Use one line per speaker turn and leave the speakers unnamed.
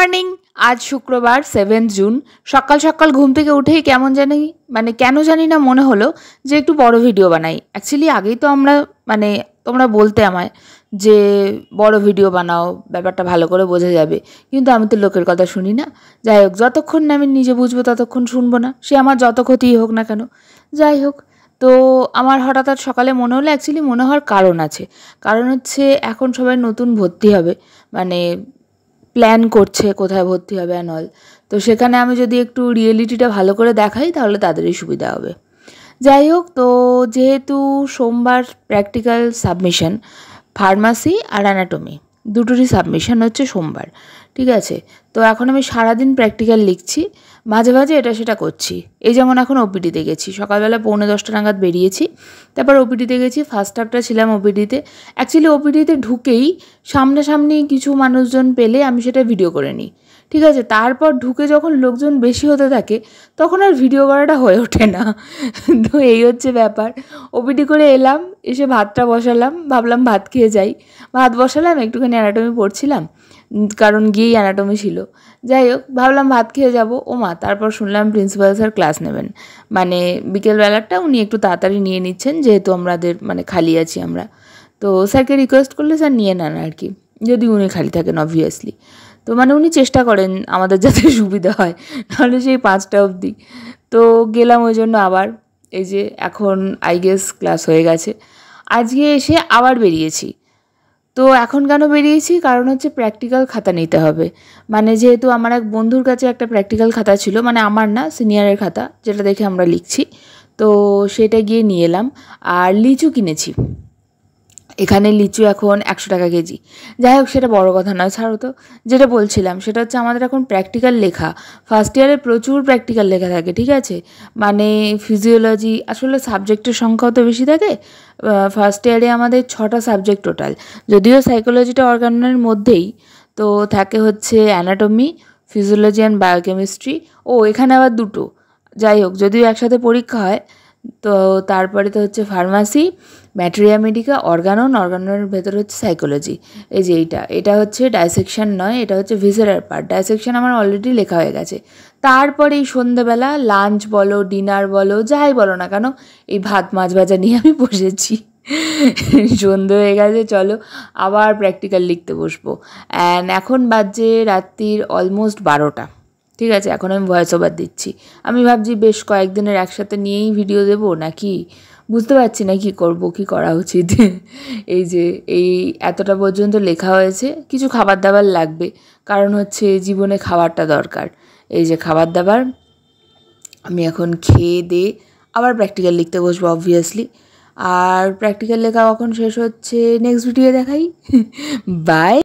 Morning. আজ শুক্রবার 7 June. সকাল সকাল ঘুম থেকে উঠেই কেমন জানি কেন জানি না মনে হলো যে একটু বড় ভিডিও বানাই। অ্যাকচুয়ালি আগেই তো আমরা তোমরা বলতে আমায় যে বড় ভিডিও বানাও, ব্যাপারটা ভালো করে বোঝা যাবে, কিন্তু আমি তো লোকের কথা শুনি না। যাই হোক, যতক্ষণ না আমি নিজে বুঝবো ততক্ষণ শুনবো না, সে আমার যত ক্ষতিই হোক না কেন। যাই হোক, তো আমার হঠাৎ আজ সকালে মনে হলো, অ্যাকচুয়ালি মনে হওয়ার কারণ আছে। কারণ হচ্ছে এখন সবাই নতুন ভর্তি হবে, প্ল্যান করছে কোথায় ভর্তি হবে অ্যান্ড অল। তো সেখানে আমি যদি একটু রিয়েলিটিটা ভালো করে দেখাই তাহলে তাদেরই সুবিধা হবে। যাই হোক, তো যেহেতু সোমবার প্র্যাকটিক্যাল সাবমিশন, ফার্মাসি আর অ্যানাটমি দুটোরই সাবমিশন হচ্ছে সোমবার, ঠিক আছে। তো এখন আমি সারাদিন প্র্যাকটিক্যাল লিখছি, মাঝে মাঝে এটা সেটা করছি। এই যেমন এখন ওপিডিতে গেছি, সকালবেলা 9:45 নাগাদ বেরিয়েছি, তারপর ওপিডিতে গেছি। ফার্স্ট হাফটা ছিলাম ওপিডিতে। অ্যাকচুয়ালি ওপিডিতে ঢুকেই সামনাসামনি কিছু মানুষজন পেলে আমি সেটা ভিডিও করে নিই, ঠিক আছে। তারপর ঢুকে যখন লোকজন বেশি হতে থাকে তখন আর ভিডিও করাটা হয়ে ওঠে না। তো এই হচ্ছে ব্যাপার। ওপিডি করে এলাম, এসে ভাতটা বসালাম, ভাবলাম ভাত খেয়ে যাই। ভাত বসালাম, একটুখানি অ্যানাটমি পড়ছিলাম, কারণ গিয়েই অ্যানাটমি ছিল। যাই হোক, ভাবলাম ভাত খেয়ে যাবো। তারপর শুনলাম প্রিন্সিপাল স্যার ক্লাস নেবেন, বিকেলবেলাটা উনি একটু তাড়াতাড়ি নিয়ে নিচ্ছেন, যেহেতু আমাদের খালি আছি আমরা। তো স্যারকে রিকোয়েস্ট করলে স্যার নিয়ে নেন আর কি, যদি উনি খালি থাকেন অবভিয়াসলি। তো উনি চেষ্টা করেন আমাদের যাতে সুবিধা হয়, নাহলে সেই 5টা অবধি। তো গেলাম ওই জন্য আবার। এই যে এখন আই গেস ক্লাস হয়ে গেছে। আজকে এসে আবার বেরিয়েছি। তো এখন কেন বেরিয়েছি, কারণ হচ্ছে প্র্যাকটিক্যাল খাতা নিতে হবে। যেহেতু আমার এক বন্ধুর কাছে একটা প্র্যাকটিক্যাল খাতা ছিল, আমার না, সিনিয়রের খাতা, যেটা দেখে আমরা লিখছি। তো সেটা গিয়ে নিয়ে এলাম। আর লিচু কিনেছি, এখানে লিচু এখন 100 টাকা কেজি। যাই হোক, সেটা বড় কথা নয়, ছাড়ো তো। যেটা বলছিলাম সেটা হচ্ছে আমাদের এখন প্র্যাকটিক্যাল লেখা, ফার্স্ট ইয়ারে প্রচুর প্র্যাকটিক্যাল লেখা থাকে, ঠিক আছে। ফিজিওলজি, আসলে সাবজেক্টের সংখ্যাও তো বেশি থাকে। ফার্স্ট ইয়ারে আমাদের 6টা সাবজেক্ট টোটাল, যদিও সাইকোলজিটা অর্গানের মধ্যেই। তো থাকে হচ্ছে অ্যানাটমি, ফিজিওলজি অ্যান্ড বায়োকেমিস্ট্রি। এখানে আবার 2টো। যাই হোক, যদিও একসাথে পরীক্ষা হয়। তো তারপরে তো হচ্ছে ফার্মাসি, ম্যাটেরিয়া মেডিকা, অর্গানোর ভেতরে হচ্ছে সাইকোলজি। এই যে এটা হচ্ছে ডাইসেকশন নয়, এটা হচ্ছে ভিসেরাল পার্ট। ডাইসেকশন আমার অলরেডি লেখা হয়ে গেছে। তারপরে এই সন্ধ্যেবেলা লাঞ্চ বলো, ডিনার বলো, যাই বলো না কেন, এই ভাত মাছ ভাজা নিয়ে আমি বসেছি। সন্ধ্যে হয়ে গেছে, চলো আবার প্র্যাকটিক্যাল লিখতে বসবো। এখন বাজে রাত্রির অলমোস্ট 12টা, ঠিক আছে। এখন আমি ভয়েস ওভার দিচ্ছি। আমি ভাবছি বেশ কয়েকদিনের একসাথে নিয়েই ভিডিও দেবো নাকি, বুঝতে পারছি না কি করব, কি করা উচিত। এই এতটা পর্যন্ত লেখা হয়েছে, কিছু খাবার দাবার লাগবে, কারণ হচ্ছে জীবনে খাবারটা দরকার। এই যে খাবার দাবার, আমি এখন খেয়ে দিয়ে আবার প্র্যাকটিক্যাল লিখতে বসবো অবভিয়াসলি। আর প্র্যাকটিক্যাল লেখা কখন শেষ হচ্ছে নেক্সট ভিডিও দেখাই। বাই।